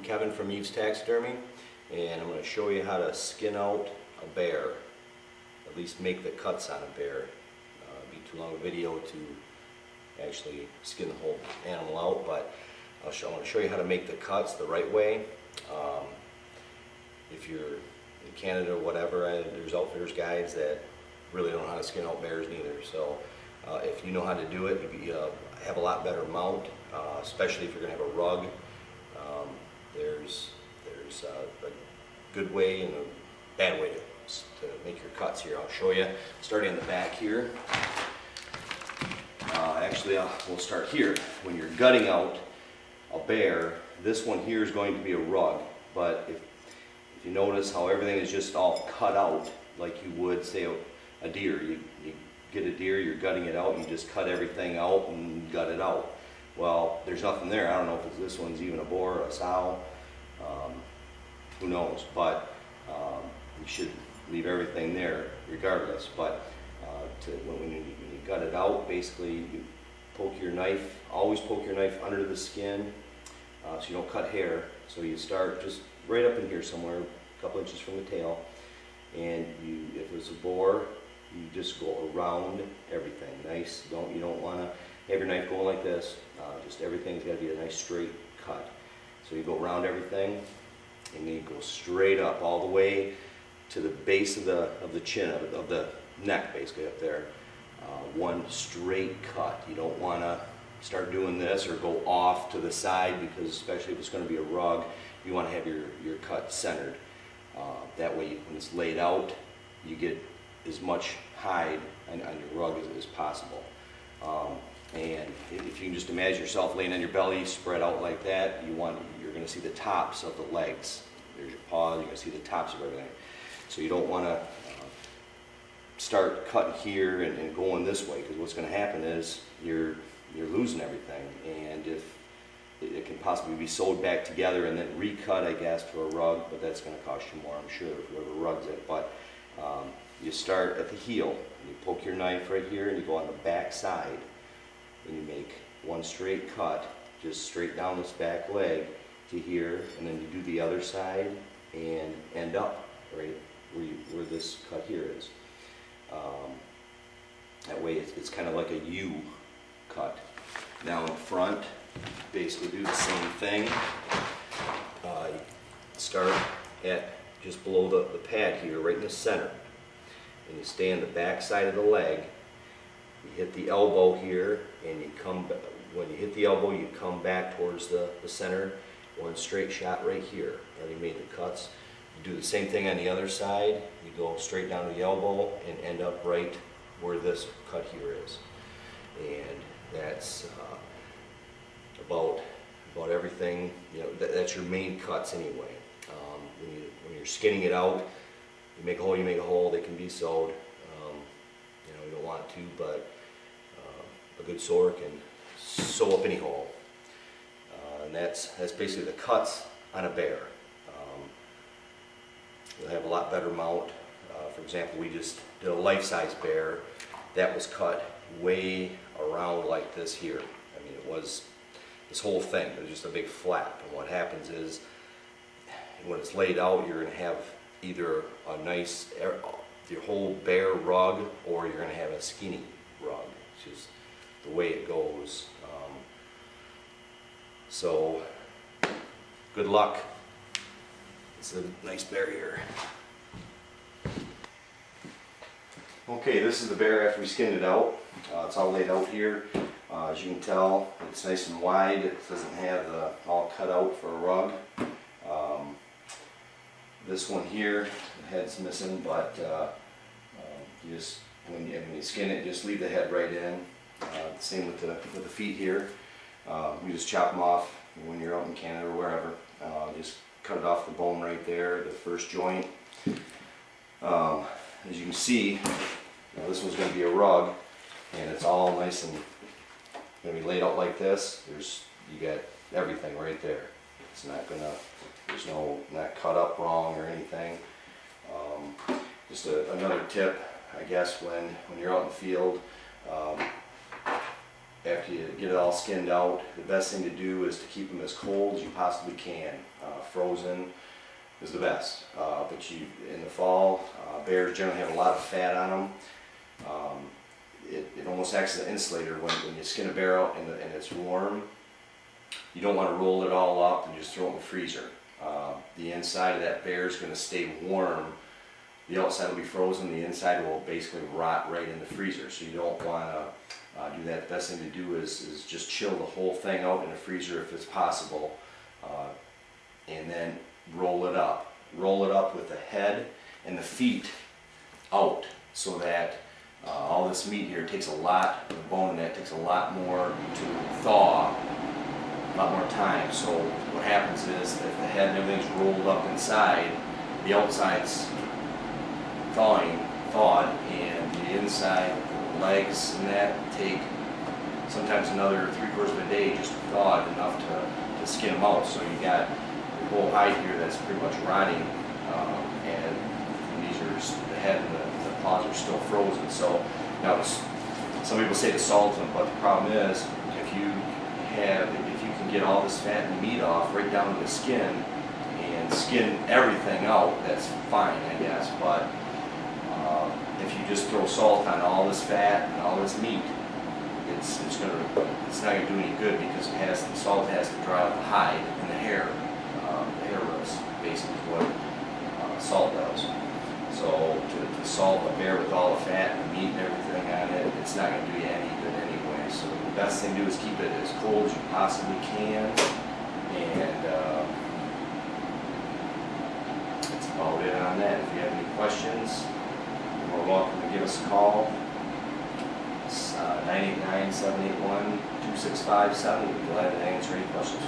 Kevin from Eve's Taxidermy, and I'm going to show you how to skin out a bear, at least make the cuts on a bear. It'd be too long a video to actually skin the whole animal out, but I want to show you how to make the cuts the right way. If you're in Canada or whatever, there's outfitters guides that really don't know how to skin out bears neither. So if you know how to do it, you have a lot better mount, especially if you're going to have a rug. There's a good way and a bad way to make your cuts here. I'll show you, starting in the back here. Actually, we'll start here. When you're gutting out a bear, this one here is going to be a rug, but if you notice how everything is just all cut out like you would, say, a deer. You get a deer, you're gutting it out, you just cut everything out and gut it out. Well, there's nothing there. I don't know if this one's even a boar or a sow. Who knows? But you should leave everything there regardless. But when you gut it out, basically you poke your knife, always poke your knife under the skin so you don't cut hair. So you start just right up in here somewhere, a couple inches from the tail, and if it's a boar, you just go around everything. Nice. You don't want to have your knife going like this. Just everything's got to be a nice straight cut. So you go around everything, and then you go straight up all the way to the base of the chin, of the neck, basically up there. One straight cut. You don't want to start doing this or go off to the side, because especially if it's going to be a rug, you want to have your cut centered. That way when it's laid out, you get as much hide on your rug as possible. And if you can just imagine yourself laying on your belly, spread out like that, you're going to see the tops of the legs. There's your paws, you're going to see the tops of everything. So you don't want to start cutting here and going this way, because what's going to happen is you're losing everything, and if it can possibly be sewed back together and then recut, I guess, to a rug, but that's going to cost you more, I'm sure, whoever rugs it. But you start at the heel, and you poke your knife right here, and you go on the back side, and you make one straight cut, just straight down this back leg to here, and then you do the other side and end up right where this cut here is. That way it's kind of like a U cut. Now in the front, basically do the same thing. Start at just below the pad here, right in the center, and you stay on the back side of the leg. You hit the elbow here, and when you hit the elbow, you come back towards the center. One straight shot right here. Already made the cuts. You do the same thing on the other side. You go straight down to the elbow and end up right where this cut here is. And that's about everything. You know, that's your main cuts anyway. When you're skinning it out, you make a hole, you make a hole. They can be sewed. You don't want to, but a good sewer can sew up any hole. And that's basically the cuts on a bear. You'll have a lot better mount. For example, we just did a life-size bear that was cut way around like this here. I mean, it was this whole thing. It was just a big flap. And what happens is, when it's laid out, you're going to have either a nice, your whole bear rug, or you're going to have a skinny rug. It's just the way it goes. So, good luck. It's a nice bear here. Okay, this is the bear after we skinned it out. It's all laid out here. As you can tell, it's nice and wide. It doesn't have all cut out for a rug. This one here, the head's missing, but you just when you skin it, just leave the head right in. Same with the feet here. You just chop them off when you're out in Canada or wherever. Just cut it off the bone right there, the first joint. As you can see, this one's going to be a rug, and it's all nice and going to be laid out like this. You got everything right there. It's not gonna, not cut up wrong or anything. Just another tip, I guess, when you're out in the field, after you get it all skinned out, the best thing to do is to keep them as cold as you possibly can. Frozen is the best, but in the fall, bears generally have a lot of fat on them. It almost acts as an insulator when you skin a bear out and it's warm. You don't want to roll it all up and just throw it in the freezer. The inside of that bear is going to stay warm. The outside will be frozen, the inside will basically rot right in the freezer. So you don't want to do that. The best thing to do is just chill the whole thing out in the freezer if it's possible, and then roll it up. Roll it up with the head and the feet out, so that all this meat here takes a lot, the bone in that takes a lot more to thaw, a lot more time. So what happens is if the head and everything's rolled up inside, the outside's thawed, and the inside, the legs and that take sometimes another 3/4 of a day just to thaw enough to skin them out. So you got the whole hide here that's pretty much rotting, and these are, the head and the paws are still frozen. So now some people say to salt them, but the problem is if you can get all this fat and meat off right down to the skin and skin everything out, that's fine, I guess. But if you just throw salt on all this fat and all this meat, it's not going to do any good, because the salt has to dry out the hide and the hair. The hair roots, basically, is what salt does. So to salt a bear with all the fat and the meat and everything on it, it's not going to do you any good anyway. So the best thing to do is keep it as cold as you possibly can, and that's about it on that. If you have any questions, you're welcome to give us a call. It's 989-781-2657. We'll be glad to answer any questions.